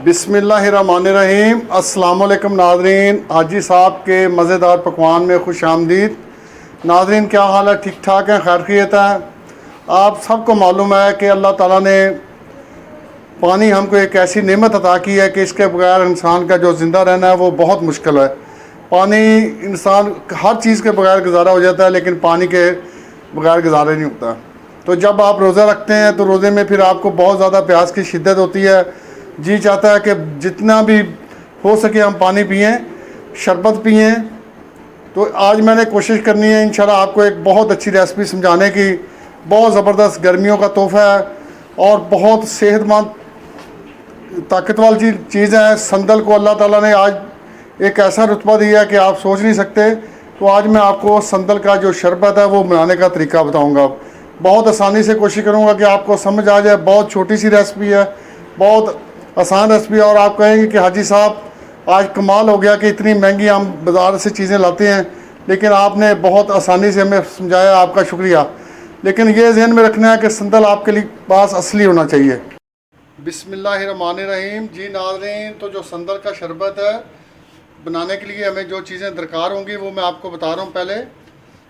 बिस्मिल्लाहिर्रहमानिर्रहीम। अस्सलाम वालेकुम नाज़रीन, हाजी साहब के मज़ेदार पकवान में खुश आमदीद। नाज़रीन क्या हाल है? ठीक ठाक है, खैरियत है। आप सबको मालूम है कि अल्लाह ताला ने पानी हमको एक ऐसी नेमत अता की है कि इसके बगैर इंसान का जो ज़िंदा रहना है वो बहुत मुश्किल है। पानी, इंसान हर चीज़ के बगैर गुजारा हो जाता है, लेकिन पानी के बगैर गुजारा नहीं होता। तो जब आप रोज़ा रखते हैं तो रोज़े में फिर आपको बहुत ज़्यादा प्यास की शिद्दत होती है। जी चाहता है कि जितना भी हो सके हम पानी पिएं, शरबत पिएं। तो आज मैंने कोशिश करनी है इंशाल्लाह आपको एक बहुत अच्छी रेसिपी समझाने की। बहुत ज़बरदस्त गर्मियों का तोहफ़ा है और बहुत सेहतमंद ताकत वाली चीज़ है। संदल को अल्लाह ताला ने आज एक ऐसा रुतबा दिया है कि आप सोच नहीं सकते। तो आज मैं आपको संदल का जो शरबत है वो बनाने का तरीका बताऊंगा। बहुत आसानी से कोशिश करूंगा कि आपको समझ आ जाए। बहुत छोटी सी रेसिपी है, बहुत आसान रेसिपी है। और आप कहेंगे कि हाजी साहब आज कमाल हो गया कि इतनी महंगी हम बाज़ार से चीज़ें लाते हैं, लेकिन आपने बहुत आसानी से हमें समझाया, आपका शुक्रिया। लेकिन ये ज़हन में रखना है कि संदल आपके लिए पास असली होना चाहिए। बिस्मिल्लाहिर्रहमानिर्रहीम। जी नाज़रीन, तो जो संदल का शरबत है बनाने के लिए हमें जो चीज़ें दरकार होंगी वो मैं आपको बता रहा हूँ। पहले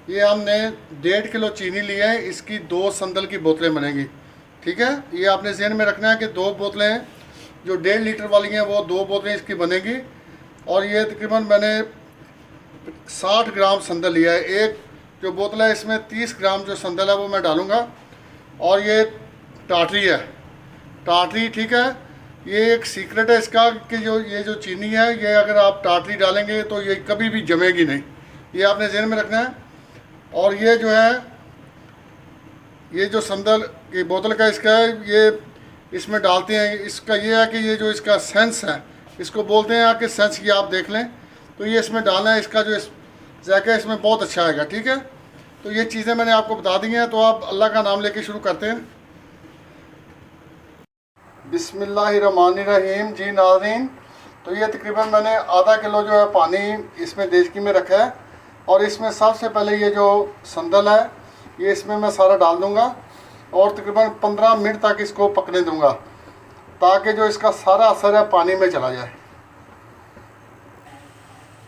ये हमने 1.5 किलो चीनी ली है, इसकी 2 संदल की बोतलें बनेंगी। ठीक है, ये आपने ज़हन में रखना है कि 2 बोतलें जो 1.5 लीटर वाली हैं वो 2 बोतलें इसकी बनेगी। और ये तकरीबन मैंने 60 ग्राम संदल लिया है। एक जो बोतल है इसमें 30 ग्राम जो संदल है वो मैं डालूँगा। और ये टाटरी है, टाटरी। ठीक है, ये एक सीक्रेट है इसका कि ये जो चीनी है, ये अगर आप टाटरी डालेंगे तो ये कभी भी जमेगी नहीं। ये आपने ज़हन में रखना है। और ये जो है, ये जो संदल की बोतल का इसका है, ये इसमें डालते हैं। इसका ये है कि ये जो इसका सेंस है, इसको बोलते हैं कि सेंस की आप देख लें। तो ये इसमें डालना है, इसका जो जायका इसमें बहुत अच्छा आएगा। ठीक है, तो ये चीज़ें मैंने आपको बता दी हैं। तो आप अल्लाह का नाम लेके शुरू करते हैं। बिस्मिल्लाहिर्रहमानिर्रहीम। जी नाज़रीन, तो ये तकरीबन मैंने आधा किलो जो है पानी इसमें देचकी में रखा है। और इसमें सबसे पहले ये जो संदल है ये इसमें मैं सारा डाल दूंगा और तकरीबन 15 मिनट तक इसको पकने दूंगा, ताकि जो इसका सारा असर है पानी में चला जाए।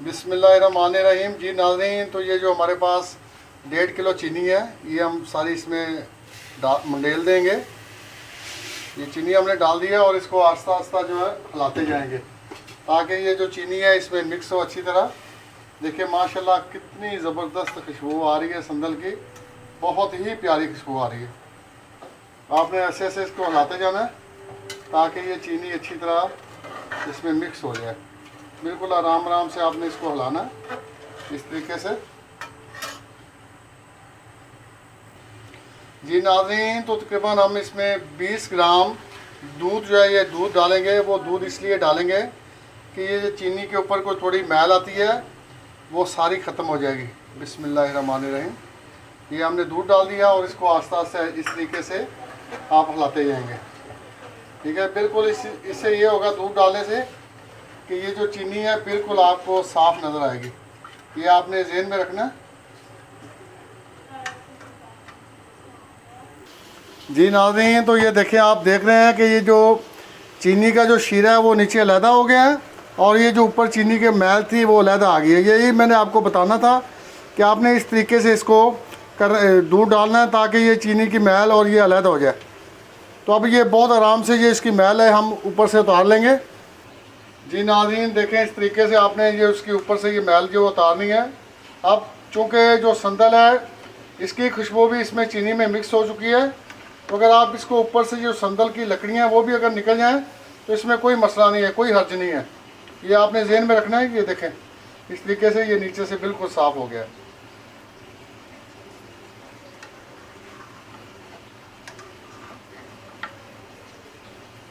बिस्मिल्लाहिर्रहमानिर्रहीम। जी नाज़रीन, तो ये जो हमारे पास 1.5 किलो चीनी है ये हम सारी इसमें मंडेल देंगे। ये चीनी हमने डाल दी है और इसको आस्ता आस्ता जो है हिलाते जाएंगे, ताकि ये जो चीनी है इसमें मिक्स हो अच्छी तरह। देखिए माशाल्लाह कितनी ज़बरदस्त खुशबू आ रही है संदल की, बहुत ही प्यारी खुशबू आ रही है। आपने ऐसे ऐसे इसको हिलाते जाना है ताकि ये चीनी अच्छी तरह इसमें मिक्स हो जाए। बिल्कुल आराम आराम से आपने इसको हिलाना है इस तरीके से। जी नाज़रीन, तो तकरीबन हम इसमें 20 ग्राम दूध जो है ये दूध डालेंगे। वो दूध इसलिए डालेंगे कि ये जो चीनी के ऊपर कोई थोड़ी मैल आती है वो सारी ख़त्म हो जाएगी। बिस्मिल्लाहिर्रहमानिर्रहीम। ये हमने दूध डाल दिया और इसको आस्ता आस्ता इस तरीके से आप हिलाते जाएंगे। ठीक है, बिल्कुल इससे ये होगा दूध डालने से कि ये जो चीनी है बिल्कुल आपको साफ़ नज़र आएगी। ये आपने ज़हन में रखना। जी नाज़रीन, तो ये देखें, आप देख रहे हैं कि ये जो चीनी का जो शीरा है वो नीचे अलहदा हो गया है और ये जो ऊपर चीनी के मैल थी वो अलहदा आ गई है। यही मैंने आपको बताना था कि आपने इस तरीके से इसको दूध डालना है ताकि ये चीनी की मैल और ये अलहदा हो जाए। तो अब ये बहुत आराम से ये इसकी मैल है हम ऊपर से उतार लेंगे। जी नाज़रीन, देखें इस तरीके से आपने ये उसके ऊपर से ये मैल जो उतारनी है। अब चूँकि जो संदल है इसकी खुशबू भी इसमें चीनी में मिक्स हो चुकी है, तो अगर आप इसको ऊपर से जो संदल की लकड़ियाँ वो भी अगर निकल जाएँ तो इसमें कोई मसला नहीं है, कोई हर्ज नहीं है। ये आपने ज़हन में रखना है। ये देखें इस तरीके से ये नीचे से बिल्कुल साफ़ हो गया है।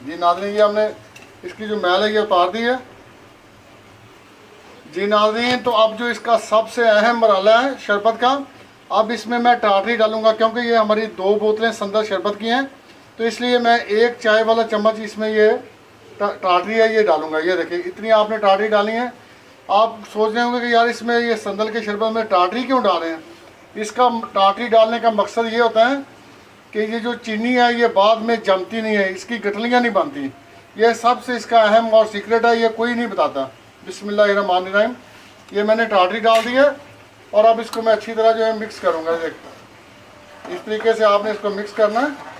जी नाज़रीन, ये हमने इसकी जो मैल है ये उतार दी है। जी नाज़रीन, तो अब जो इसका सबसे अहम मरहला है शरबत का, अब इसमें मैं टाटरी डालूंगा। क्योंकि ये हमारी 2 बोतलें संदल शरबत की हैं, तो इसलिए मैं 1 चाय वाला चम्मच इसमें ये टाटरी है ये डालूंगा। ये देखिए इतनी आपने टाटरी डाली है। आप सोच रहे होंगे कि यार इसमें ये संदल के शरबत में टाटरी क्यों डाल रहे हैं। इसका टाटरी डालने का मकसद ये होता है कि ये जो चीनी है ये बाद में जमती नहीं है, इसकी गठलियाँ नहीं बनती। ये सबसे इसका अहम और सीक्रेट है, ये कोई नहीं बताता। बिस्मिल्लाहिर्रहमानिर्रहीम। ये मैंने टाटरी डाल दी है और अब इसको मैं अच्छी तरह जो है मिक्स करूँगा। देख, इस तरीके से आपने इसको मिक्स करना है।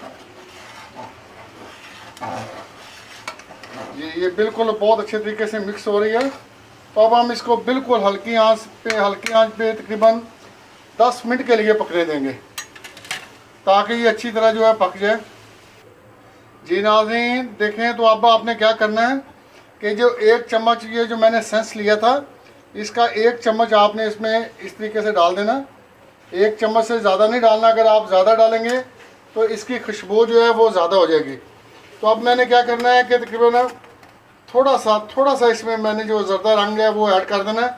ये बिल्कुल बहुत अच्छे तरीके से मिक्स हो रही है। तो अब हम इसको बिल्कुल हल्की आंच पे तकरीबन 10 मिनट के लिए पकने देंगे ताकि ये अच्छी तरह जो है पक जाए। जी नाज़रीन देखें, तो अब आपने क्या करना है कि जो 1 चम्मच ये जो मैंने सेंस लिया था, इसका 1 चम्मच आपने इसमें इस तरीके से डाल देना। 1 चम्मच से ज़्यादा नहीं डालना, अगर आप ज़्यादा डालेंगे तो इसकी खुशबू जो है वो ज़्यादा हो जाएगी। तो अब मैंने क्या करना है कि तकरीबन थोड़ा सा इसमें मैंने जो ज़रदा रंग है वो ऐड कर देना है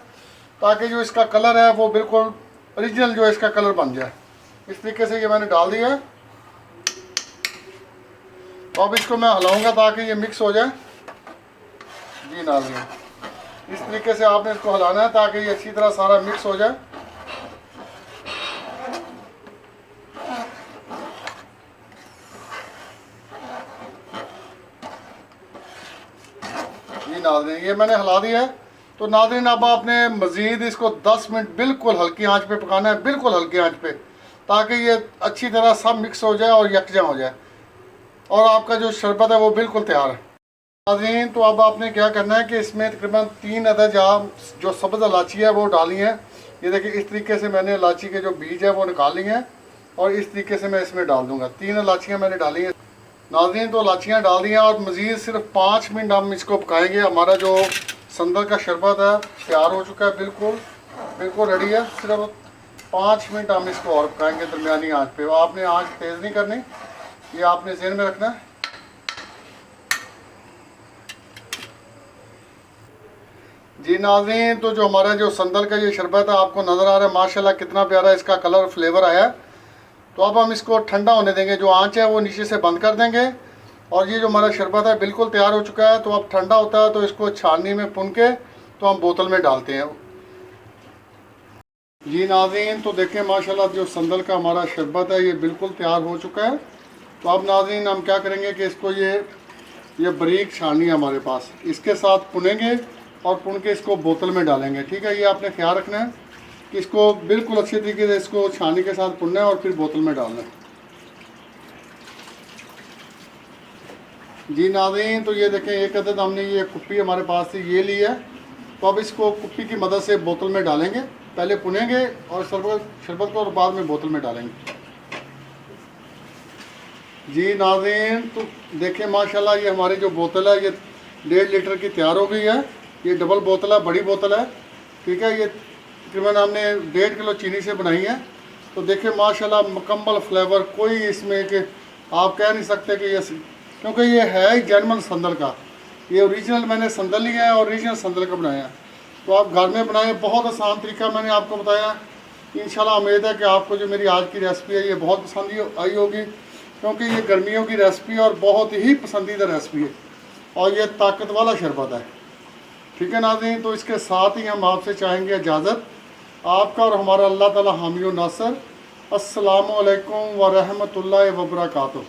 ताकि जो इसका कलर है वो बिल्कुल ओरिजिनल जो है इसका कलर बन जाए। इस तरीके से ये मैंने डाल दिया है। तो अब इसको मैं हिलाऊंगा ताकि ये मिक्स हो जाए। जी नाज़रीन, इस तरीके से आपने इसको हिलाना है ताकि ये अच्छी तरह सारा मिक्स हो जाए। जी नाज़रीन, ये मैंने हिला दिया है। तो नाज़रीन अब आपने मज़ीद इसको 10 मिनट बिल्कुल हल्की आंच पे पकाना है, बिल्कुल हल्की आंच पे, ताकि ये अच्छी तरह सब मिक्स हो जाए और यकजा हो जाए और आपका जो शरबत है वो बिल्कुल तैयार है। नाज़रीन तो अब आपने क्या करना है कि इसमें तकरीबन 3 अदद जो सब्ज़ इलायची है वो डाली है। ये देखिए, इस तरीके से मैंने इलायची के जो बीज है वो निकाली हैं और इस तरीके से मैं इसमें डाल दूँगा। 3 इलायचियाँ मैंने डाली हैं। नाज़रीन तो इलायचियाँ डाल दी हैं और मज़ीद सिर्फ 5 मिनट हम इसको पकाएंगे। हमारा जो संदल का शरबत है तैयार हो चुका है, बिल्कुल रेडी है। सिर्फ 5 मिनट हम इसको और पकाएंगे दरमियानी आंच पे। आपने आंच तेज़ नहीं करनी, ये आपने ज़हन में रखना है। जी नाज़रीन तो जो हमारा जो संदल का ये शरबत है आपको नज़र आ रहा है माशाल्लाह कितना प्यारा इसका कलर फ्लेवर आया है। तो अब हम इसको ठंडा होने देंगे, जो आंच है वो नीचे से बंद कर देंगे और ये जो हमारा शरबत है बिल्कुल तैयार हो चुका है। तो अब ठंडा होता है तो इसको छाननी में पुन के तो हम बोतल में डालते हैं। जी नाज़रीन तो देखें माशाल्लाह जो संदल का हमारा शरबत है ये बिल्कुल तैयार हो चुका है। तो अब नाज़रीन हम क्या करेंगे कि इसको ये बारीक छाननी है हमारे पास, इसके साथ पुनेंगे और पुन के इसको बोतल में डालेंगे। ठीक है, ये आपने ख्याल रखना है कि इसको बिल्कुल अच्छे तरीके से इसको छाननी के साथ पुनना है और फिर बोतल में डालना है। जी नाज़रीन तो ये देखें, एक अदद हमने ये कुप्पी हमारे पास थी ये ली है। तो अब इसको कुप्पी की मदद से बोतल में डालेंगे, पहले पुनेंगे और शरबत को और बाद में बोतल में डालेंगे। जी नाज़रीन तो देखें माशाल्लाह ये हमारी जो बोतल है ये 1.5 लीटर की तैयार हो गई है। ये डबल बोतल है, बड़ी बोतल है। ठीक है, ये तकरीबन हमने 1.5 किलो चीनी से बनाई है। तो देखें माशाल्लाह मुकम्मल फ्लेवर, कोई इसमें कि आप कह नहीं सकते कि ये, क्योंकि ये है ही जर्मन संदल का, ये ओरिजिनल मैंने संदल लिया है और ओरिजिनल संदल का बनाया है। तो आप घर में बनाए, बहुत आसान तरीका मैंने आपको बताया। इंशाल्लाह उम्मीद है कि आपको जो मेरी आज की रेसिपी है ये बहुत पसंद आई होगी, क्योंकि ये गर्मियों की रेसिपी और बहुत ही पसंदीदा रेसिपी है और ये ताकत वाला शरबत है। ठीक है नाज़रीन, तो इसके साथ ही हम आपसे चाहेंगे इजाज़त। आपका और हमारा अल्लाह ताला हामी व नासर। अस्सलामु अलैकुम व रहमतुल्लाहि व बरकातुहू।